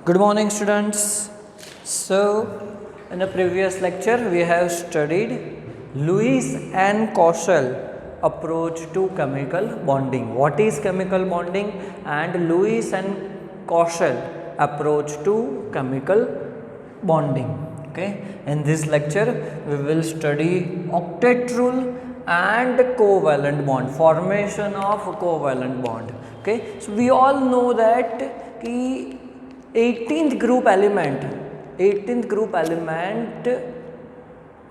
Good morning, students. So, in the previous lecture, we have studied Lewis and Koshel approach to chemical bonding. What is chemical bonding? And Lewis and Koshel approach to chemical bonding. Okay. In this lecture, we will study octet rule and covalent bond, formation of covalent bond. Okay. So, we all know that ki 18th group element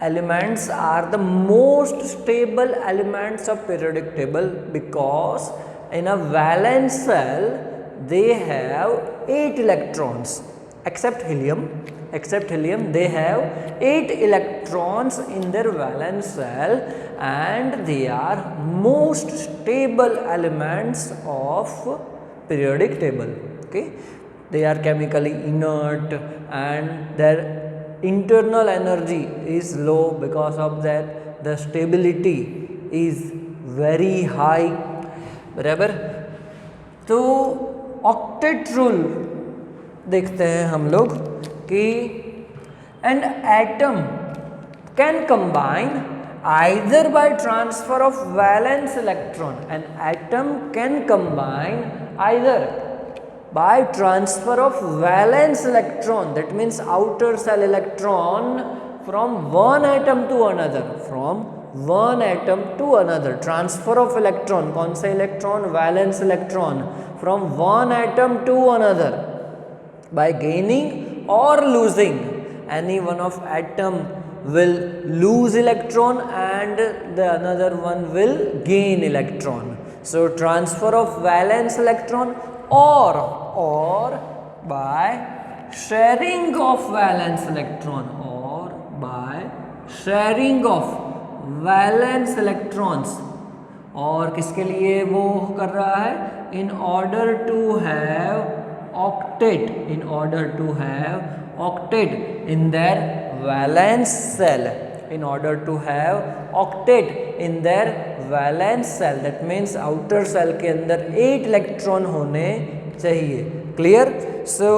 elements are the most stable elements of periodic table, because in a valence cell they have 8 electrons, except helium they have 8 electrons in their valence cell, and they are most stable elements of periodic table. Okay. They are chemically inert and their internal energy is low. Because of that, the stability is very high. बराबर. तो octet rule देखते हैं हम लोग कि an atom can combine either by transfer of valence electron. An atom can combine either by transfer of valence electron, that means outer cell electron, from one atom to another, transfer of electron. कौन सा electron? Valence electron, from one atom to another, by gaining or losing. Any one of atom will lose electron and the another one will gain electron. So transfer of valence electron or by sharing of valence electron, और किसके लिए वो कर रहा है? in order to have octet in their valence cell, that means outer cell के अंदर 8 electron होने चाहिए. Clear? So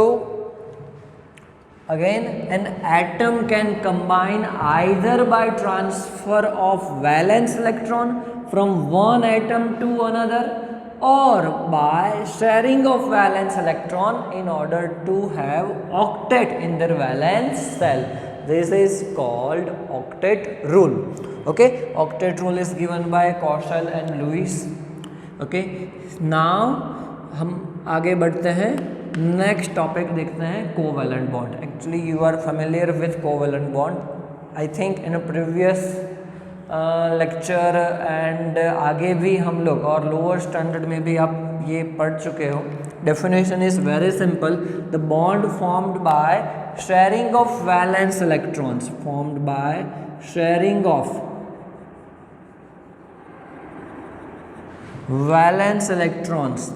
again, an atom can combine either by transfer of valence electron from one atom to another, or by sharing of valence electron in order to have octet in their valence cell. This is called octet rule. Okay, octet rule is given by Koshel and Lewis. Okay, now हम आगे बढ़ते हैं, next topic देखते हैं covalent bond. Actually you are familiar with covalent bond, I think in a previous lecture and आगे भी हम लोग, और लोअर स्टैंडर्ड में भी आप ये पढ़ चुके हो. Definition is very simple. The bond formed by sharing of valence electrons, valence electrons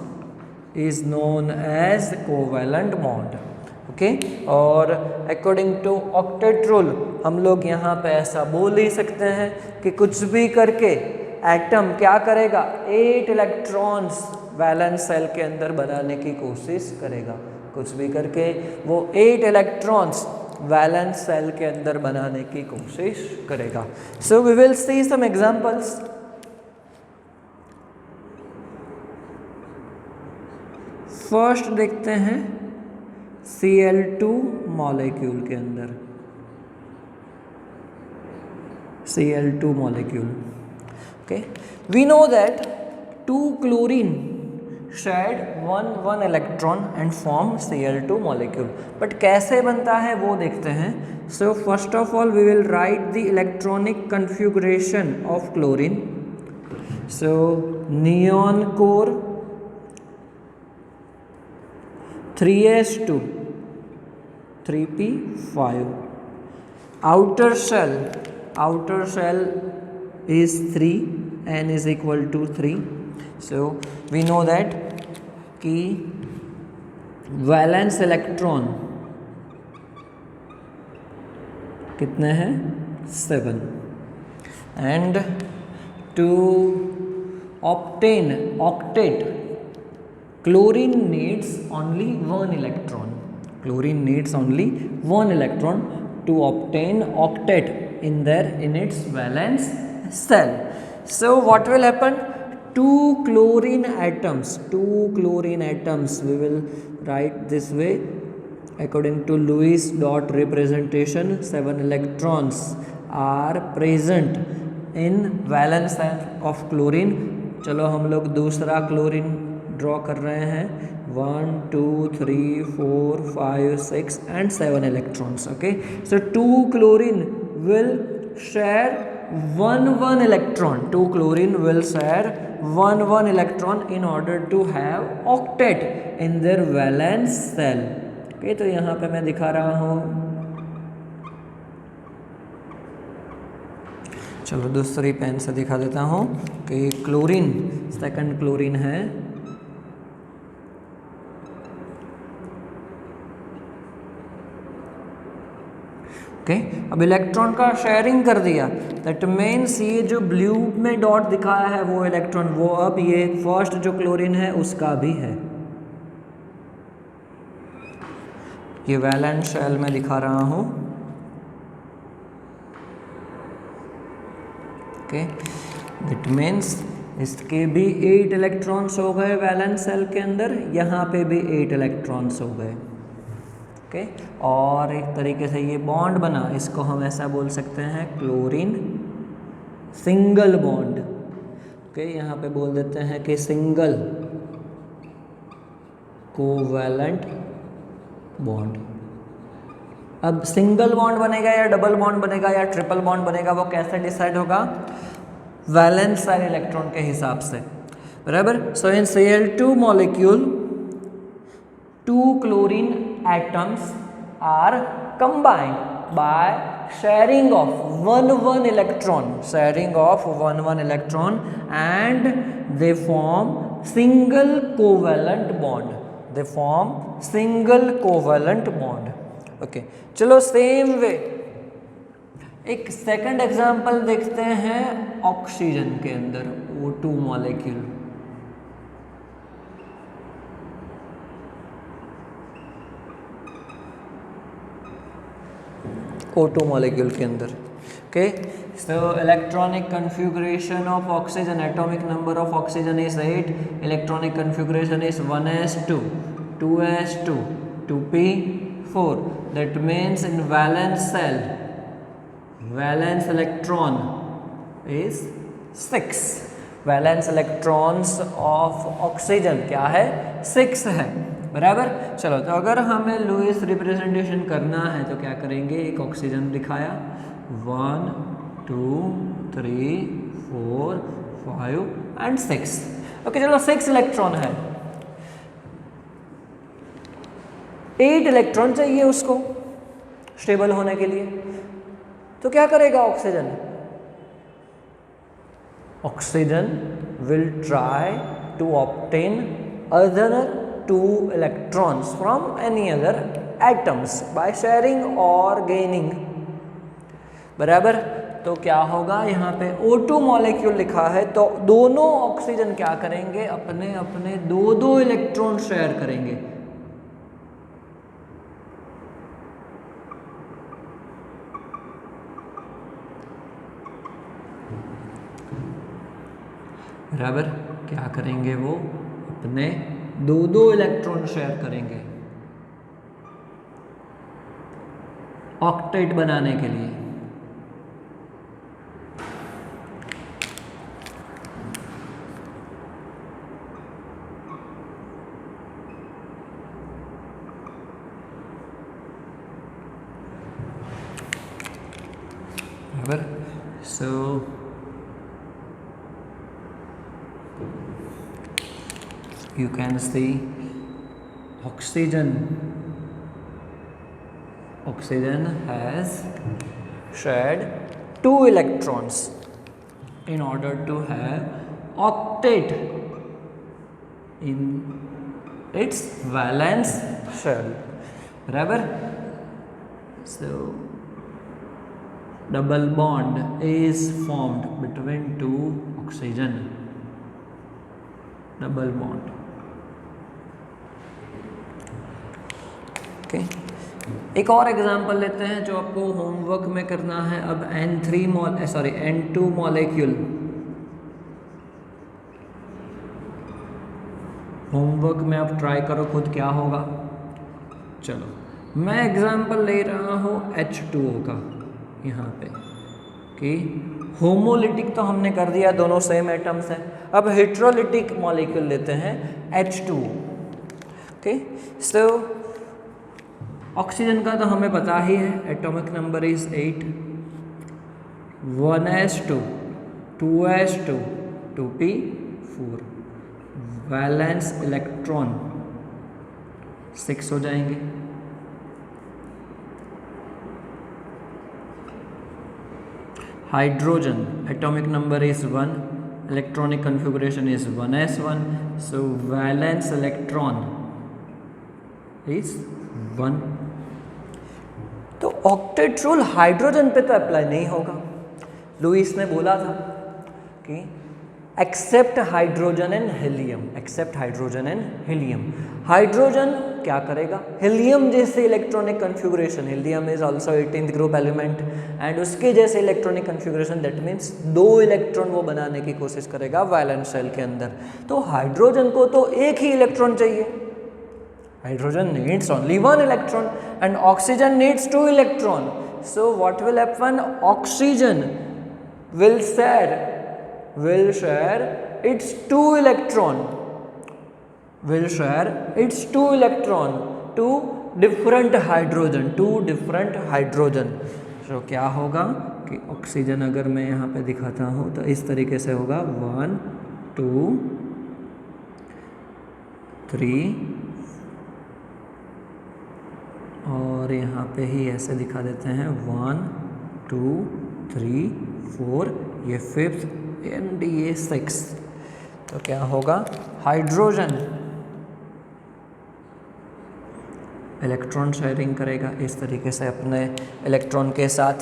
is known as covalent bond. Okay, और according to octet rule हम लोग यहाँ पे ऐसा बोल ही सकते हैं कि कुछ भी करके एटम क्या करेगा? 8 इलेक्ट्रॉन्स वैलेंस सेल के अंदर बनाने की कोशिश करेगा. कुछ भी करके वो 8 इलेक्ट्रॉन्स वैलेंस सेल के अंदर बनाने की कोशिश करेगा. So we will see some examples. First देखते हैं Cl2 मॉलिक्यूल के अंदर, Cl2 molecule. Okay, we know that 2 chlorine shed one electron and form Cl2 molecule. But कैसे बनता है वो देखते हैं. So first of all we will write the electronic configuration of chlorine. So neon core 3s2 3p5, outer shell is 3, n is equal to 3. so we know that कि valence electron कितने हैं? 7. and to obtain octet, chlorine needs only one electron. chlorine needs only one electron to obtain octet in its valence cell. So what will happen? Two chlorine atoms, we will write this way. According to Lewis dot representation, 7 electrons are present in valence cell of chlorine. चलो हम लोग दूसरा chlorine draw कर रहे हैं. 1 2 3 4 5 6 and 7 electrons. Okay, so 2 chlorine will share one electron. 2 chlorine will share one electron in order to have octet in their valence cell. Okay, तो यहाँ पे मैं दिखा रहा हूँ. चलो दूसरी पेन से दिखा देता हूँ कि क्लोरीन, सेकंड क्लोरीन है. ओके, अब इलेक्ट्रॉन का शेयरिंग कर दिया. दैट मीन्स ये जो ब्लू में डॉट दिखाया है वो इलेक्ट्रॉन, वो अब ये फर्स्ट जो क्लोरीन है उसका भी है. ये वैलेंस शेल में दिखा रहा हूँ. ओके, दैट मीन्स इसके भी 8 इलेक्ट्रॉन्स हो गए वैलेंस सेल के अंदर, यहाँ पे भी 8 इलेक्ट्रॉन्स हो गए. ओके, और एक तरीके से ये बॉन्ड बना, इसको हम ऐसा बोल सकते हैं क्लोरीन सिंगल बॉन्ड. ओके, यहाँ पे बोल देते हैं कि सिंगल कोवैलेंट बॉन्ड. अब सिंगल बॉन्ड बनेगा या डबल बॉन्ड बनेगा या ट्रिपल बॉन्ड बनेगा, वो कैसे डिसाइड होगा? वैलेंस सेल इलेक्ट्रॉन के हिसाब से, बराबर. सो इन Cl2 molecule 2 chlorine atoms are combined by sharing of one electron, and they form single covalent bond. Okay, चलो सेम वे एक सेकंड एग्जांपल देखते हैं ऑक्सीजन के अंदर. O2 मॉलिक्यूल, O2 मॉलिक्यूल के अंदर. Okay, so electronic configuration of oxygen, atomic number of oxygen is 8, electronic configuration is 1s2 2s2 2p4. that means in valence cell valence electron is 6. Valence electrons of oxygen क्या है? 6 है, बराबर. चलो, तो अगर हमें लुईस रिप्रेजेंटेशन करना है तो क्या करेंगे? एक ऑक्सीजन दिखाया, 1 2 3 4 5 एंड 6. ओके, चलो 6 इलेक्ट्रॉन है, 8 इलेक्ट्रॉन चाहिए उसको स्टेबल होने के लिए. तो क्या करेगा oxygen? Oxygen will try to obtain other 2 electrons from any other atoms by sharing or gaining, बराबर. तो क्या होगा? यहाँ पे O2 मॉलिक्यूल लिखा है, तो दोनों ऑक्सीजन क्या करेंगे? अपने अपने 2 इलेक्ट्रॉन शेयर करेंगे. बराबर, क्या करेंगे? वो अपने 2 इलेक्ट्रॉन शेयर करेंगे ऑक्टेट बनाने के लिए. बराबर. सो you can see oxygen has shared 2 electrons in order to have octet in its valence shell, बराबर. So double bond is formed between 2 oxygen, double bond. Okay, एक और एग्जांपल लेते हैं जो आपको होमवर्क में करना है। अब N2 मॉलिक्यूल, होमवर्क में आप ट्राई करो खुद क्या होगा। चलो मैं एग्जांपल ले रहा हूँ H2O का यहाँ पे, कि होमोलिटिक तो हमने कर दिया, दोनों सेम एटम्स हैं। अब हेट्रोलिटिक मॉलिक्यूल लेते हैं H2O। ओके, सो ऑक्सीजन का तो हमें पता ही है, atomic number is 8, 1s2, 2s2, 2p4, valence electron 6 हो जाएंगे। Hydrogen, atomic number is 1, electronic configuration is 1s1, so valence electron is 1। तो ऑक्टेट रूल हाइड्रोजन पे तो अप्लाई नहीं होगा। लुईस ने बोला था कि except hydrogen and helium, except hydrogen and helium. Hydrogen क्या करेगा, हीलियम जैसे electronic configuration, helium is also 18th group element, and उसके जैसे electronic configuration, that means 2 electron वो बनाने की कोशिश करेगा वैलेंस शेल के अंदर। तो हाइड्रोजन को तो एक ही इलेक्ट्रॉन चाहिए, hydrogen needs only 1 electron and oxygen needs 2 electron. So what will happen, oxygen will share its 2 electron to different hydrogen, so क्या होगा कि ऑक्सीजन अगर मैं यहाँ पे दिखाता हूँ तो इस तरीके से होगा 1 2 3, और यहाँ पे ही ऐसे दिखा देते हैं 1 2 3 4, ये 5th एंड ये 6th। तो क्या होगा, हाइड्रोजन इलेक्ट्रॉन शेयरिंग करेगा इस तरीके से अपने इलेक्ट्रॉन के साथ।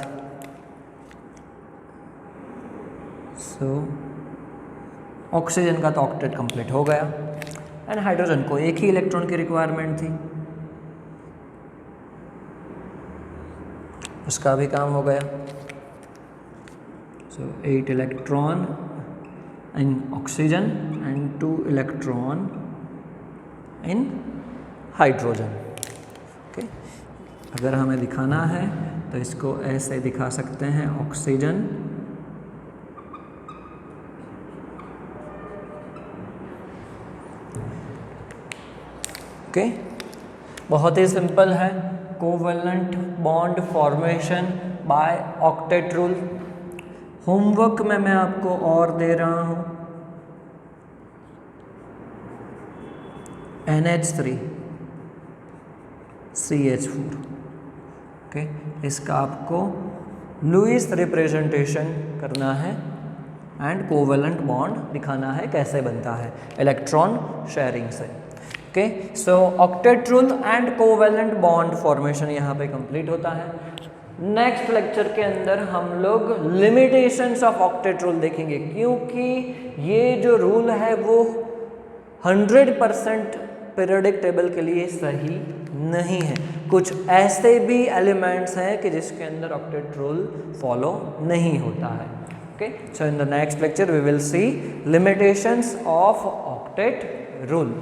सो ऑक्सीजन का तो ऑक्टेट कंप्लीट हो गया, एंड हाइड्रोजन को एक ही इलेक्ट्रॉन की रिक्वायरमेंट थी, उसका भी काम हो गया। सो 8 electron in oxygen and 2 electron in hydrogen. Okay, अगर हमें दिखाना है तो इसको ऐसे दिखा सकते हैं, ऑक्सीजन ओके, बहुत ही सिंपल है, covalent bond formation by octet rule. Homework में मैं आपको और दे रहा हूँ NH3 CH4। ओके, इसका आपको लुईस रिप्रेजेंटेशन करना है एंड कोवेलेंट बॉन्ड दिखाना है कैसे बनता है इलेक्ट्रॉन शेयरिंग से। Okay, so octet rule and covalent bond formation यहाँ पे कंप्लीट होता है। नेक्स्ट लेक्चर के अंदर हम लोग लिमिटेशंस ऑफ ऑक्टेट रूल देखेंगे, क्योंकि ये जो रूल है वो 100% पीरियोडिक टेबल के लिए सही नहीं है। कुछ ऐसे भी एलिमेंट्स हैं कि जिसके अंदर ऑक्टेट रूल फॉलो नहीं होता है। Okay, so in the next lecture we will see limitations of octet rule.